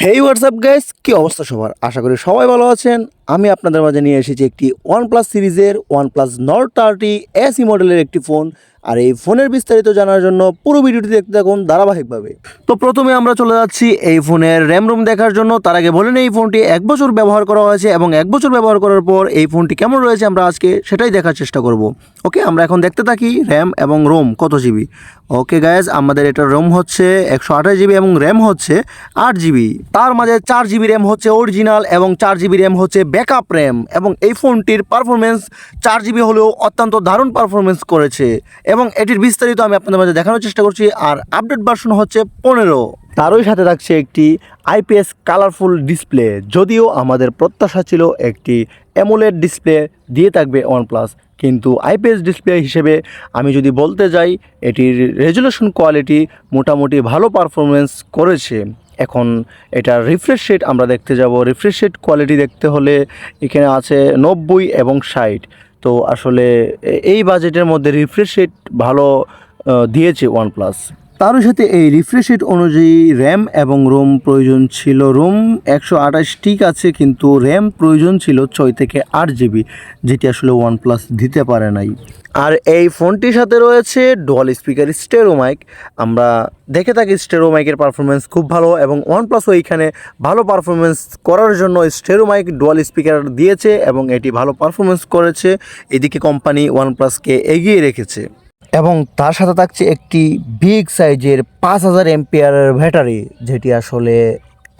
হেই WhatsApp guys, কি অবস্থা সবার? আশা করি সবাই ভালো আছেন। আমি আপনাদের মাঝে নিয়ে এসেছি একটি OnePlus সিরিজের OnePlus Nord 30 SE মডেলের একটি ফোন। আর এই ফোনের বিস্তারিত জানার জন্য পুরো ভিডিওটি দেখতে থাকুন ধারাবাহিকভাবে। তো প্রথমে আমরা চলে যাচ্ছি এই ফোনের র্যাম রোম দেখার জন্য। তার আগে বলে নেই, এই ফোনটি 1 বছর ব্যবহার করা হয়েছে এবং 1 বছর ব্যবহার করার পর এই ফোনটি কেমন রয়েছে আমরা আজকে সেটাই দেখার চেষ্টা করব। ওকে, আমরা এখন দেখতে থাকি র্যাম এবং রোম কত জিবি। ওকে গাইজ, আমাদের এটা রোম হচ্ছে 128 জিবি এবং র্যাম হচ্ছে 8 জিবি। তার মাঝে 4 জিবি র্যাম হচ্ছে অরিজিনাল এবং 4 জিবি র্যাম হচ্ছে ব্যাকআপ র্যাম। এবং এই ফোনটির পারফরমেন্স 4 জিবি হলেও অত্যন্ত দারুণ পারফরমেন্স করেছে এবং এটির বিস্তারিত আমি আপনাদের মাঝে দেখানোর চেষ্টা করছি। আর আপডেট ভার্সন হচ্ছে 15। তারই সাথে থাকছে একটি IPS কালারফুল ডিসপ্লে, যদিও আমাদের প্রত্যাশা ছিল একটি অ্যামোলেড ডিসপ্লে দিয়ে থাকবে OnePlus, কিন্তু IPS ডিসপ্লে হিসেবে আমি যদি বলতে যাই এটির রেজুলেশন কোয়ালিটি মোটামুটি ভালো পারফরমেন্স করেছে। এখন এটার রিফ্রেশ রেট আমরা দেখতে যাব। রিফ্রেশ রেট কোয়ালিটি দেখতে হলে এখানে আছে 90 এবং 60। তো আসলে এই বাজেটের মধ্যে রিফ্রেশ রেট ভালো দিয়েছে OnePlus। তারও সাথে এই রিফ্রেশ রেট অনুযায়ী র্যাম এবং রোম প্রয়োজন ছিল। রোম 128 ঠিক আছে, কিন্তু র্যাম প্রয়োজন ছিল 6 থেকে 8 জিবি, যেটি আসলে OnePlus দিতে পারে নাই। আর এই ফোনটির সাথে রয়েছে ডুয়াল স্পিকার স্টেরো মাইক। আমরা দেখে থাকি স্টেরো মাইকের পারফরমেন্স খুব ভালো এবং OnePlusও এইখানে ভালো পারফরমেন্স করার জন্য স্টেরো মাইক ডুয়াল স্পিকার দিয়েছে এবং এটি ভালো পারফরমেন্স করেছে। এদিকে কোম্পানি OnePlusকে এগিয়ে রেখেছে। এবং তার সাথে থাকছে একটি বিগ সাইজের 5000 এমপিয়ারের ব্যাটারি, যেটি আসলে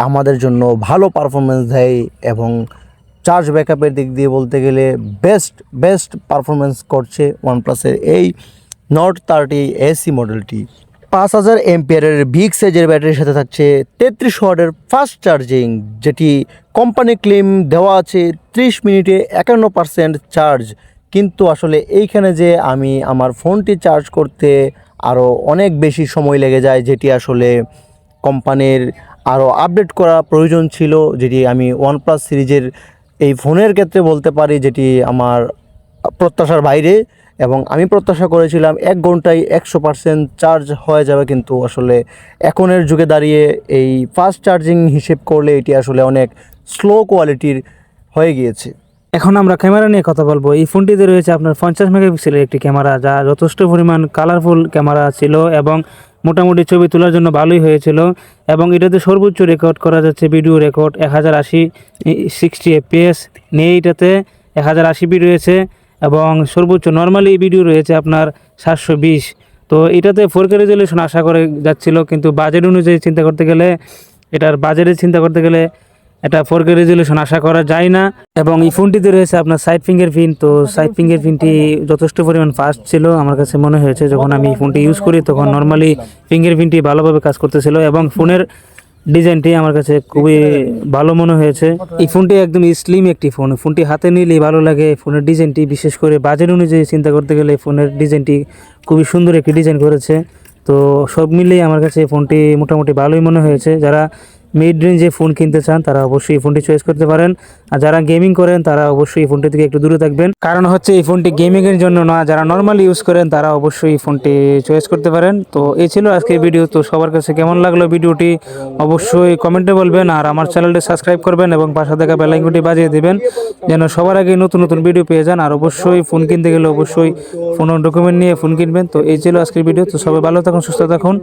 আমাদের জন্য ভালো পারফরমেন্স দেয় এবং চার্জ ব্যাকআপের দিক দিয়ে বলতে গেলে বেস্ট পারফরমেন্স করছে OnePlusের এই Nord 30 SE মডেলটি। 5000 এমপিয়ারের বিগ সাইজের ব্যাটারির সাথে থাকছে 33 ওয়াটের ফাস্ট চার্জিং, যেটি কোম্পানি ক্লেম দেওয়া আছে 30 মিনিটে 51% চার্জ। কিন্তু আসলে এইখানে যে আমি আমার ফোনটি চার্জ করতে আরও অনেক বেশি সময় লেগে যায়, যেটি আসলে কোম্পানির আরও আপডেট করা প্রয়োজন ছিল, যেটি আমি OnePlus সিরিজের এই ফোনের ক্ষেত্রে বলতে পারি যেটি আমার প্রত্যাশার বাইরে। এবং আমি প্রত্যাশা করেছিলাম 1 ঘন্টায় 100% চার্জ হয়ে যাবে, কিন্তু আসলে এখনের যুগে দাঁড়িয়ে এই ফাস্ট চার্জিং হিসেব করলে এটি আসলে অনেক স্লো কোয়ালিটির হয়ে গিয়েছে। এখন আমরা ক্যামেরা নিয়ে কথা বলবো। এই ফোনটিতে রয়েছে আপনার 50 মেগাপিক্সেলের একটি ক্যামেরা, যা যথেষ্ট পরিমাণ কালারফুল ক্যামেরা ছিল এবং মোটামুটি ছবি তোলার জন্য ভালোই হয়েছিল। এবং এটাতে সর্বোচ্চ রেকর্ড করা যাচ্ছে ভিডিও রেকর্ড 1080 60 FPS নিয়ে এটাতে 1080p রয়েছে এবং সর্বোচ্চ নর্মালি ভিডিও রয়েছে আপনার 720। তো এটাতে 4K রেজুলেশন আশা করে যাচ্ছিল, কিন্তু বাজেট অনুযায়ী চিন্তা করতে গেলে এটা 4K রেজুলেশন আশা করা যায় না। এবং এই ফোনটিতে রয়েছে আপনার সাইড ফিঙ্গারপ্রিন্ট। তো সাইড ফিঙ্গারপ্রিন্টটি যথেষ্ট পরিমাণ ফাস্ট ছিল আমার কাছে মনে হয়েছে। যখন আমি এই ফোনটি ইউজ করি তখন নর্মালি ফিঙ্গারপ্রিন্টটি ভালোভাবে কাজ করতেছিল এবং ফোনের ডিজাইনটি আমার কাছে খুবই ভালো মনে হয়েছে। এই ফোনটি একদম স্লিম একটি ফোনটি হাতে নিলেই ভালো লাগে। ফোনের ডিজাইনটি বিশেষ করে বাজেট অনুযায়ী চিন্তা করতে গেলে ফোনের ডিজাইনটি খুবই সুন্দর একটি ডিজাইন করেছে। তো সব মিলিয়ে আমার কাছে ফোনটি মোটামুটি ভালোই মনে হয়েছে। যারা মিড রেঞ্জে ফোন কিনতে চান তারা অবশ্যই এই ফোনটি চয়েস করতে পারেন। আর যারা গেমিং করেন তারা অবশ্যই এই ফোনটি থেকে একটু দূরে থাকবেন, কারণ হচ্ছে এই ফোনটি গেমিংয়ের জন্য না, যারা নর্মালি ইউজ করেন তারা অবশ্যই এই ফোনটি চয়েস করতে পারেন। তো এই ছিল আজকের ভিডিও। তো সবার কাছে কেমন লাগলো ভিডিওটি অবশ্যই কমেন্টে বলবেন, আর আমার চ্যানেলটি সাবস্ক্রাইব করবেন এবং পাশে থাকা বেল আইকনটি বাজিয়ে দেবেন যেন সবার আগে নতুন নতুন ভিডিও পেয়ে যান। আর অবশ্যই ফোন কিনতে গেলে অবশ্যই ফোনের ডকুমেন্ট নিয়ে ফোন কিনবেন। তো এই ছিল আজকের ভিডিও। তো সবাই ভালো থাকুন, সুস্থ থাকুন।